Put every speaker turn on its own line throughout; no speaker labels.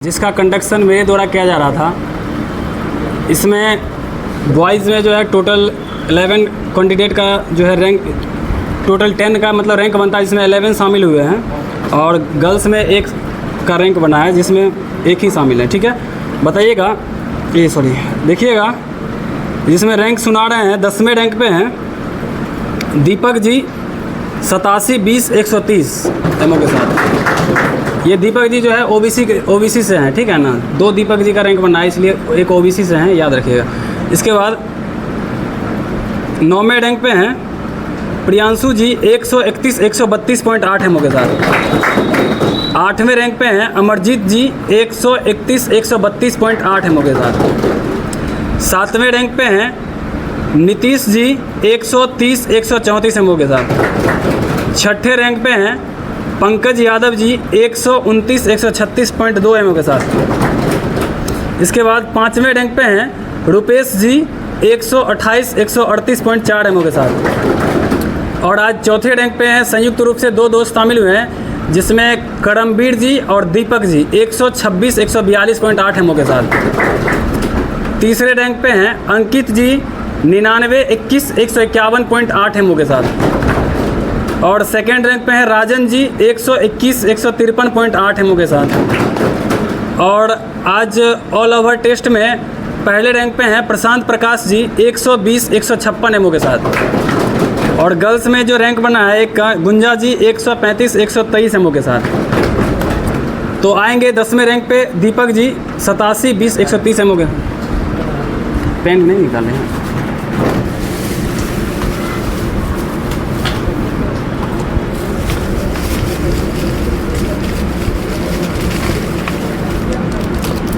जिसका कंडक्शन मेरे द्वारा किया जा रहा था। इसमें बॉयज़ में जो है टोटल 11 कैंडिडेट का जो है रैंक, टोटल 10 का मतलब रैंक बनता है, जिसमें 11 शामिल हुए हैं और गर्ल्स में 1 का रैंक बना है जिसमें 1 ही शामिल है। ठीक है, बताइएगा ये देखिएगा जिसमें रैंक सुना रहे हैं 10वें रैंक पे हैं दीपक जी 87-20-130 एमओ के साथ। ये दीपक जी जो है ओबीसी से हैं, ठीक है ना। 2 दीपक जी का रैंक बना है, इसलिए एक ओबीसी से हैं, याद रखिएगा। इसके बाद 9वें रैंक पे हैं प्रियांशु जी 131-132.8 एमओ के साथ। 8वें रैंक पे हैं अमरजीत जी 131-132.8 एमओ के साथ। 7वें रैंक पे हैं नीतीश जी 130-134 एमओ के साथ। 6ठे रैंक पे हैं पंकज यादव जी 129-136.2 एमओ के साथ। इसके बाद 5वें रैंक पे हैं रुपेश जी 128-138.4 एमओ के साथ। और आज चौथे रैंक पे हैं संयुक्त रूप से 2 दोस्त शामिल हुए हैं, जिसमें करमवीर जी और दीपक जी 126-142.8 एमओ के साथ। तीसरे रैंक पे हैं अंकित जी 99-21-151.8 एमओ के साथ। और सेकेंड रैंक पे हैं राजन जी 121-153.8 एमओ के साथ। और आज ऑल ओवर टेस्ट में पहले रैंक पे हैं प्रशांत प्रकाश जी 120-156 एमओ के साथ। और गर्ल्स में जो रैंक बना है एक गुंजा जी 135-123 एमओ के साथ। तो आएंगे 10वें रैंक पे दीपक जी 87-20-130 एमओ के। पेन नहीं निकाले हैं।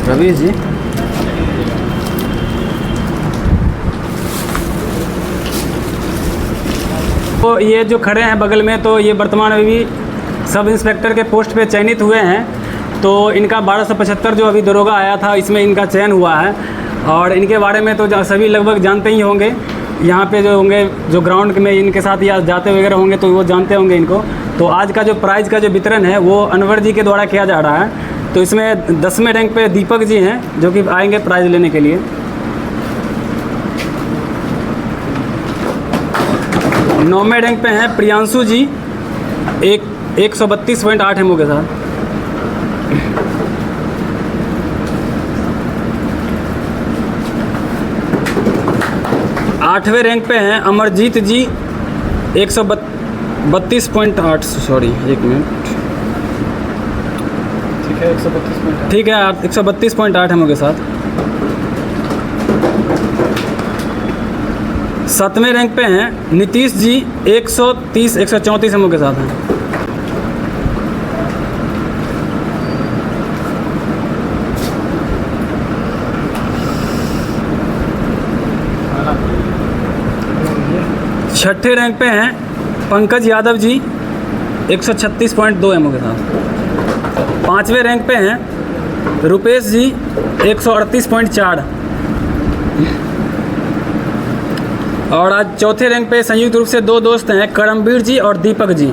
रवीश जी तो ये जो खड़े हैं बगल में, तो ये वर्तमान में भी सब इंस्पेक्टर के पोस्ट पे चयनित हुए हैं। तो इनका 1275 जो अभी दरोगा आया था, इसमें इनका चयन हुआ है। और इनके बारे में तो सभी लगभग जानते ही होंगे। यहाँ पे जो होंगे, जो ग्राउंड में इनके साथ या जाते वगैरह होंगे तो वो जानते होंगे इनको। तो आज का जो प्राइज़ का जो वितरण है वो अनवर जी के द्वारा किया जा रहा है। तो इसमें 10वें रैंक पे दीपक जी हैं जो कि आएंगे प्राइज़ लेने के लिए। नौवें रैंक पे हैं प्रियांशु जी 132.8 एमओ के साथ। आठवें रैंक पे हैं अमरजीत जी 132.8, सॉरी 1 मिनट, ठीक है 132.8 एमओ के साथ। 7वें रैंक पे हैं नीतीश जी 130-134 एमओ के साथ हैं। छठे रैंक पे हैं पंकज यादव जी 136.2 एमओ के साथ। 5वें रैंक पे हैं रुपेश जी 138.4। और आज चौथे रैंक पे संयुक्त रूप से 2 दोस्त हैं करमवीर जी और दीपक जी।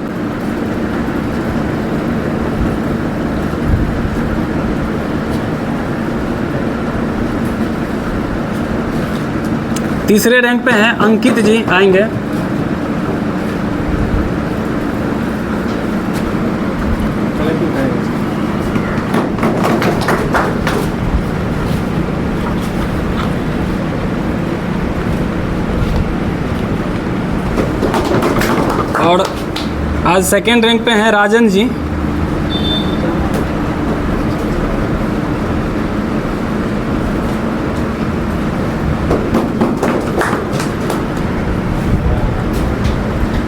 तीसरे रैंक पे हैं अंकित जी, आएंगे। और आज सेकेंड रैंक पे हैं राजन जी।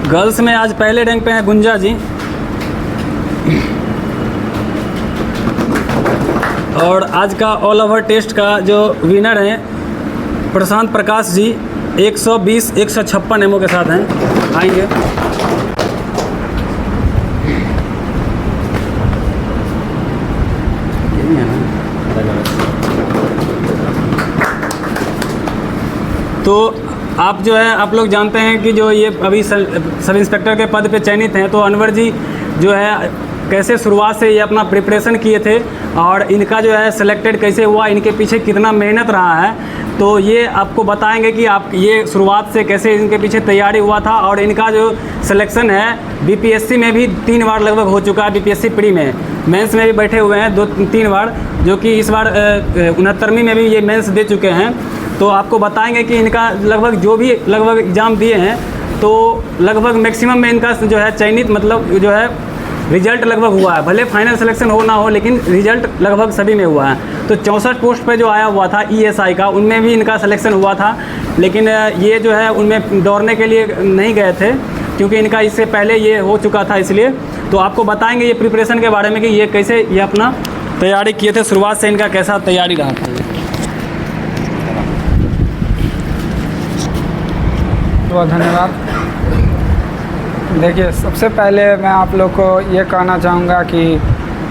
गर्ल्स में आज पहले रैंक पे हैं गुंजा जी। और आज का ऑल ओवर टेस्ट का जो विनर हैं प्रशांत प्रकाश जी 120-156 एमओ के साथ हैं, आएंगे। तो आप जो है आप लोग जानते हैं कि जो ये अभी सब इंस्पेक्टर के पद पे चयनित हैं, तो अनवर जी जो है कैसे शुरुआत से ये अपना प्रिपरेशन किए थे और इनका जो है सिलेक्टेड कैसे हुआ, इनके पीछे कितना मेहनत रहा है, तो ये आपको बताएंगे कि आप ये शुरुआत से कैसे इनके पीछे तैयारी हुआ था। और इनका जो सिलेक्शन है बीपीएससी में भी 3 बार लगभग हो चुका है, बीपीएससी प्री में, मेंस में भी बैठे हुए हैं 2-3 बार, जो कि इस बार 69वीं में भी ये मेंस दे चुके हैं। तो आपको बताएंगे कि इनका लगभग जो भी लगभग एग्ज़ाम दिए हैं तो लगभग मैक्सिमम में इनका जो है चयनित मतलब जो है रिजल्ट लगभग हुआ है, भले फाइनल सिलेक्शन हो ना हो लेकिन रिजल्ट लगभग सभी में हुआ है। तो 64 पोस्ट पे जो आया हुआ था ईएसआई का, उनमें भी इनका सिलेक्शन हुआ था, लेकिन ये जो है उनमें दौड़ने के लिए नहीं गए थे क्योंकि इनका इससे पहले ये हो चुका था इसलिए। तो आपको बताएंगे ये प्रिपरेशन के बारे में कि ये कैसे ये अपना तैयारी किए थे, शुरुआत से इनका कैसा तैयारी रहा था।
बहुत धन्यवाद। देखिए, सबसे पहले मैं आप लोग को ये कहना चाहूँगा कि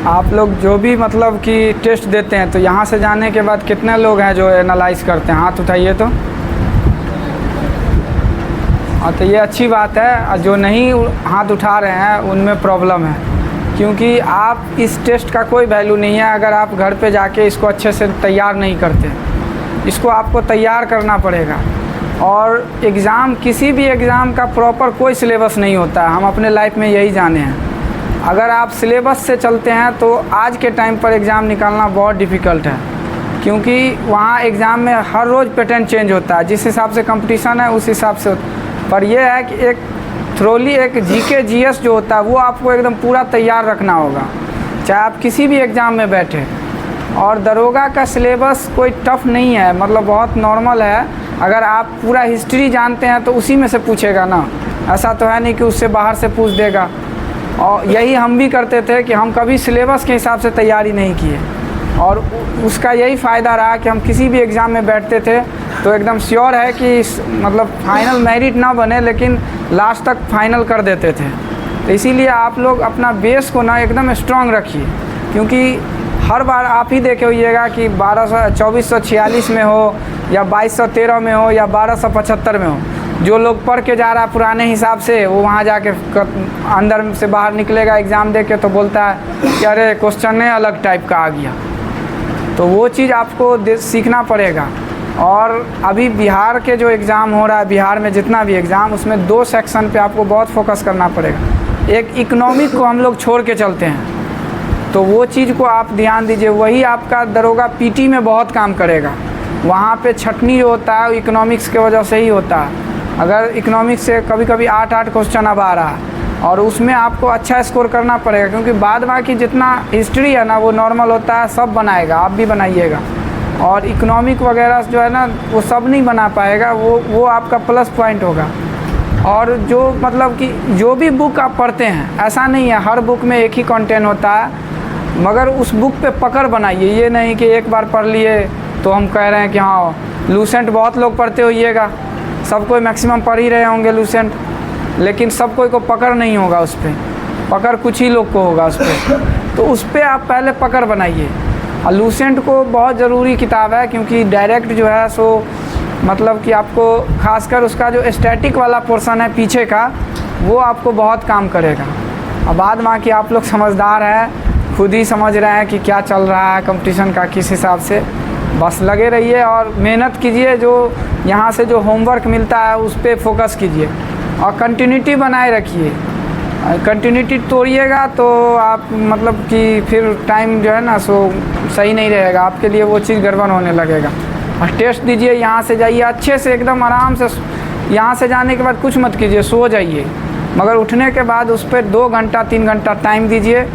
आप लोग जो भी मतलब कि टेस्ट देते हैं तो यहाँ से जाने के बाद कितने लोग हैं जो एनालाइज करते हैं, हाथ उठाइए तो। हाँ, तो ये अच्छी बात है। जो नहीं हाथ उठा रहे हैं उनमें प्रॉब्लम है, क्योंकि आप इस टेस्ट का कोई वैल्यू नहीं है अगर आप घर पे जाके इसको अच्छे से तैयार नहीं करते। इसको आपको तैयार करना पड़ेगा। और एग्ज़ाम, किसी भी एग्ज़ाम का प्रॉपर कोई सिलेबस नहीं होता है, हम अपने लाइफ में यही जाने हैं। अगर आप सिलेबस से चलते हैं तो आज के टाइम पर एग्ज़ाम निकालना बहुत डिफ़िकल्ट है, क्योंकि वहाँ एग्ज़ाम में हर रोज़ पैटर्न चेंज होता है, जिस हिसाब से कंपटीशन है उस हिसाब से। पर यह है कि एक थ्रोली एक जीके जीएस जो होता है वो आपको एकदम पूरा तैयार रखना होगा, चाहे आप किसी भी एग्ज़ाम में बैठे। और दरोगा का सिलेबस कोई टफ़ नहीं है, मतलब बहुत नॉर्मल है। अगर आप पूरा हिस्ट्री जानते हैं तो उसी में से पूछेगा ना, ऐसा तो है नहीं कि उससे बाहर से पूछ देगा। और यही हम भी करते थे कि हम कभी सिलेबस के हिसाब से तैयारी नहीं किए, और उसका यही फ़ायदा रहा कि हम किसी भी एग्ज़ाम में बैठते थे तो एकदम श्योर है कि मतलब फाइनल मेरिट ना बने लेकिन लास्ट तक फाइनल कर देते थे। तो इसीलिए आप लोग अपना बेस को ना एकदम स्ट्रांग रखिए, क्योंकि हर बार आप ही देखे होइएगा कि 2446 में हो या 2213 में हो या 1275 में हो, जो लोग पढ़ के जा रहा है पुराने हिसाब से, वो वहाँ जाके अंदर से बाहर निकलेगा एग्ज़ाम दे के तो बोलता है कि अरे क्वेश्चन अलग टाइप का आ गया। तो वो चीज़ आपको सीखना पड़ेगा। और अभी बिहार के जो एग्ज़ाम हो रहा है, बिहार में जितना भी एग्ज़ाम, उसमें 2 सेक्शन पे आपको बहुत फोकस करना पड़ेगा। एक इकोनॉमिक को हम लोग छोड़ के चलते हैं, तो वो चीज़ को आप ध्यान दीजिए, वही आपका दरोगा पीटी में बहुत काम करेगा। वहाँ पे छटनी जो होता है इकोनॉमिक्स के वजह से ही होता है। अगर इकोनॉमिक्स से कभी कभी 8 क्वेश्चन अब आ रहा है और उसमें आपको अच्छा स्कोर करना पड़ेगा, क्योंकि बाद बाकी जितना हिस्ट्री है ना वो नॉर्मल होता है, सब बनाएगा, आप भी बनाइएगा। और इकोनॉमिक वगैरह जो है ना वो सब नहीं बना पाएगा, वो आपका प्लस पॉइंट होगा। और जो मतलब कि जो भी बुक आप पढ़ते हैं, ऐसा नहीं है हर बुक में एक ही कंटेंट होता है, मगर उस बुक पे पकड़ बनाइए। ये नहीं कि एक बार पढ़ लिए तो हम कह रहे हैं कि हाँ लूसेंट बहुत लोग पढ़ते होइएगा, सब कोई मैक्सिमम पढ़ ही रहे होंगे लूसेंट, लेकिन सब कोई को पकड़ नहीं होगा उस पर, पकड़ कुछ ही लोग को होगा उस पर। तो उस पर आप पहले पकड़ बनाइए। और लूसेंट को बहुत ज़रूरी किताब है, क्योंकि डायरेक्ट जो है सो मतलब कि आपको खासकर उसका जो स्टैटिक वाला पोर्शन है पीछे का, वो आपको बहुत काम करेगा। और बाद में कि आप लोग समझदार हैं, खुद ही समझ रहे हैं कि क्या चल रहा है कंपटीशन का, किस हिसाब से। बस लगे रहिए और मेहनत कीजिए, जो यहाँ से जो होमवर्क मिलता है उस पर फोकस कीजिए और कंटिन्यूटी बनाए रखिए। कंटिन्यूटी तोड़िएगा तो आप मतलब कि फिर टाइम जो है ना सो सही नहीं रहेगा, आपके लिए वो चीज़ गड़बड़ होने लगेगा। और टेस्ट दीजिए, यहाँ से जाइए अच्छे से एकदम आराम से। यहाँ से जाने के बाद कुछ मत कीजिए, सो जाइए, मगर उठने के बाद उस पर 2 घंटा 3 घंटा टाइम दीजिए।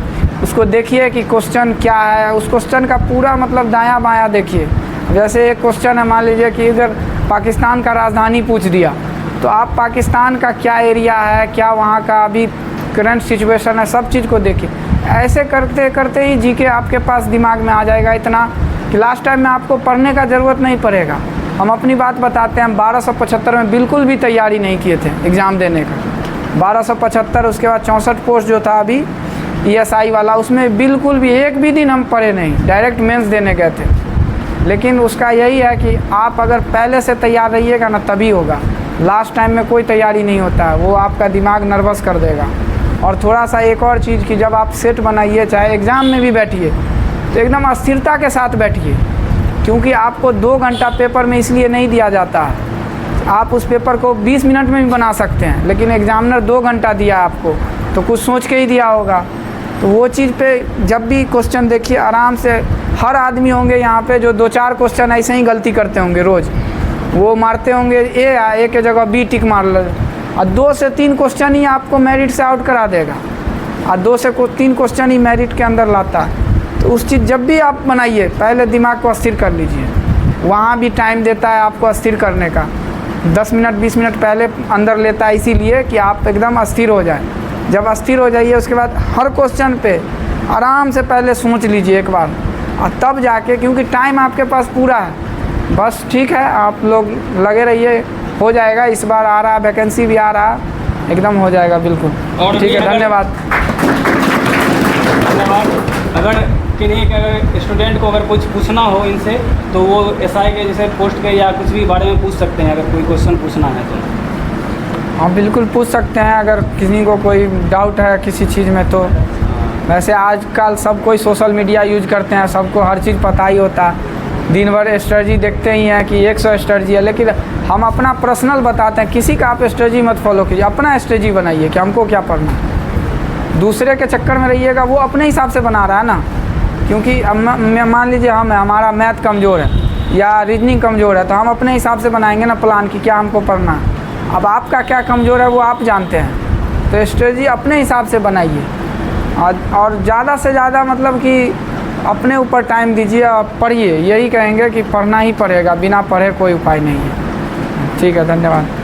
उसको देखिए कि क्वेश्चन क्या है, उस क्वेश्चन का पूरा मतलब दायां बायां देखिए। जैसे एक क्वेश्चन है, मान लीजिए कि इधर पाकिस्तान का राजधानी पूछ दिया, तो आप पाकिस्तान का क्या एरिया है, क्या वहाँ का अभी करंट सिचुएशन है, सब चीज़ को देखिए। ऐसे करते करते ही जीके आपके पास दिमाग में आ जाएगा इतना कि लास्ट टाइम में आपको पढ़ने का ज़रूरत नहीं पड़ेगा। हम अपनी बात बताते हैं, 1275 में बिल्कुल भी तैयारी नहीं किए थे एग्ज़ाम देने का। 1275, उसके बाद 64 पोस्ट जो था अभी ईएसआई वाला, उसमें बिल्कुल भी एक भी दिन हम पढ़े नहीं, डायरेक्ट मेंस देने गए थे। लेकिन उसका यही है कि आप अगर पहले से तैयार रहिएगा ना तभी होगा। लास्ट टाइम में कोई तैयारी नहीं होता है, वो आपका दिमाग नर्वस कर देगा। और थोड़ा सा एक और चीज़ कि जब आप सेट बनाइए चाहे एग्ज़ाम में भी बैठिए तो एकदम स्थिरता के साथ बैठिए, क्योंकि आपको 2 घंटा पेपर में इसलिए नहीं दिया जाता। आप उस पेपर को 20 मिनट में भी बना सकते हैं, लेकिन एग्ज़ामिनर 2 घंटा दिया आपको तो कुछ सोच के ही दिया होगा। तो वो चीज़ पे जब भी क्वेश्चन देखिए आराम से, हर आदमी होंगे यहाँ पे जो 2-4 क्वेश्चन ऐसे ही गलती करते होंगे रोज़, वो मारते होंगे ए के जगह बी टिक मार ले, और 2 से 3 क्वेश्चन ही आपको मेरिट से आउट करा देगा, और 2 से 3 क्वेश्चन ही मेरिट के अंदर लाता है। तो उस चीज़ जब भी आप बनाइए पहले दिमाग को अस्थिर कर लीजिए, वहाँ भी टाइम देता है आपको अस्थिर करने का, 10 मिनट 20 मिनट पहले अंदर लेता है, इसीलिए कि आप एकदम अस्थिर हो जाए। जब अस्थिर हो जाइए उसके बाद हर क्वेश्चन पे आराम से पहले सोच लीजिए एक बार, और तब जाके, क्योंकि टाइम आपके पास पूरा है, बस ठीक है आप लोग लगे रहिए, हो जाएगा। इस बार आ रहा वैकेंसी भी आ रहा, एकदम हो जाएगा बिल्कुल।
और
ठीक है, धन्यवाद।
अगर किन्हीं अगर स्टूडेंट को अगर कुछ पूछना हो इनसे तो वो एसआई के जैसे पोस्ट के या कुछ भी बारे में पूछ सकते हैं, अगर कोई क्वेश्चन पूछना है तो।
हाँ बिल्कुल पूछ सकते हैं, अगर किसी को कोई डाउट है किसी चीज़ में तो। वैसे आजकल सब कोई सोशल मीडिया यूज करते हैं, सबको हर चीज़ पता ही होता है, दिन भर स्ट्रेटजी देखते ही हैं कि 100 स्ट्रेटजी है, लेकिन हम अपना पर्सनल बताते हैं। किसी का आप स्ट्रेटजी मत फॉलो कीजिए, अपना स्ट्रेटजी बनाइए कि हमको क्या पढ़ना है। दूसरे के चक्कर में रहिएगा, वो अपने हिसाब से बना रहा है ना, क्योंकि मान लीजिए हमारा मैथ कमज़ोर है या रीजनिंग कमज़ोर है, तो हम अपने हिसाब से बनाएंगे ना प्लान कि क्या हमको पढ़ना है। अब आपका क्या कमज़ोर है वो आप जानते हैं, तो स्ट्रेटजी अपने हिसाब से बनाइए, और ज़्यादा से ज़्यादा मतलब कि अपने ऊपर टाइम दीजिए और पढ़िए। यही कहेंगे कि पढ़ना ही पड़ेगा, बिना पढ़े कोई उपाय नहीं है। ठीक है, धन्यवाद।